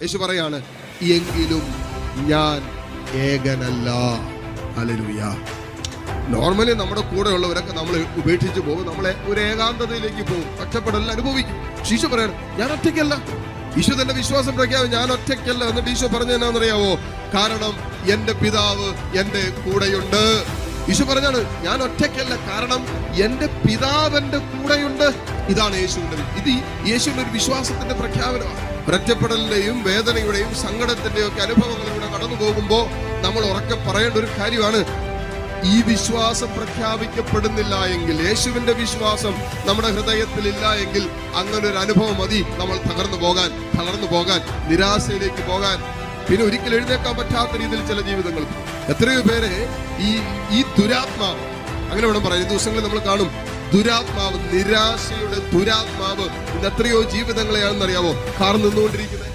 യേശു പറയാണ്, എങ്കിലും ഞാൻ ഏകനല്ല. ഹല്ലേലൂയ. നോർമലി നമ്മുടെ കൂടെ ഉള്ളവരൊക്കെ നമ്മൾ ഉപേക്ഷിച്ച് പോകും, നമ്മളെ ഒരു ഏകാന്തതയിലേക്ക് പോകും, ഒറ്റപ്പെടൽ അനുഭവിക്കും. ഈശോ പറയാണ്, ഞാൻ ഒറ്റയ്ക്കല്ല. ഈശോ തന്നെ വിശ്വാസം പ്രഖ്യാപിക്കും, ഞാൻ ഒറ്റയ്ക്കല്ല. എന്നിട്ട് ഈശോ പറഞ്ഞതെന്നാണെന്നറിയാവോ? കാരണം എന്റെ പിതാവ് എന്റെ കൂടെയുണ്ട്. ഈശോ പറഞ്ഞാണ്, ഞാൻ ഒറ്റയ്ക്കല്ല, കാരണം എന്റെ പിതാവ് എന്റെ കൂടെയുണ്ട്. ഇതാണ് യേശുവിന്റെ, ഇത് യേശുവിന്റെ ഒരു വിശ്വാസത്തിന്റെ പ്രഖ്യാപനമാണ്. ഒറ്റപ്പെടലിന്റെയും വേദനയുടെയും സങ്കടത്തിന്റെയും ഒക്കെ അനുഭവങ്ങളിലൂടെ കടന്നു പോകുമ്പോൾ നമ്മൾ ഉറക്കെ പറയേണ്ട ഒരു കാര്യമാണ്, ഈ വിശ്വാസം പ്രഖ്യാപിക്കപ്പെടുന്നില്ല എങ്കിൽ, യേശുവിന്റെ വിശ്വാസം നമ്മുടെ ഹൃദയത്തിൽ ഇല്ല എങ്കിൽ, അങ്ങനെ ഒരു അനുഭവം മതി നമ്മൾ തളർന്നു പോകാൻ, നിരാശയിലേക്ക് പോകാൻ, പിന്നെ ഒരിക്കലും എഴുന്നേക്കാൻ പറ്റാത്ത രീതിയിൽ ചില ജീവിതങ്ങൾ. എത്രയോ പേരെ ഈ ദുരാത്മാവ്, അങ്ങനെ വേണം പറയാം, ഈ ദിവസങ്ങളിൽ നമ്മൾ കാണും ദുരാത്മാവ്, നിരാശയുടെ ദുരാത്മാവ് ഇന്ന് എത്രയോ ജീവിതങ്ങളെയാണെന്നറിയാവോ കാർന്നു നിന്നുകൊണ്ടിരിക്കുന്നത്.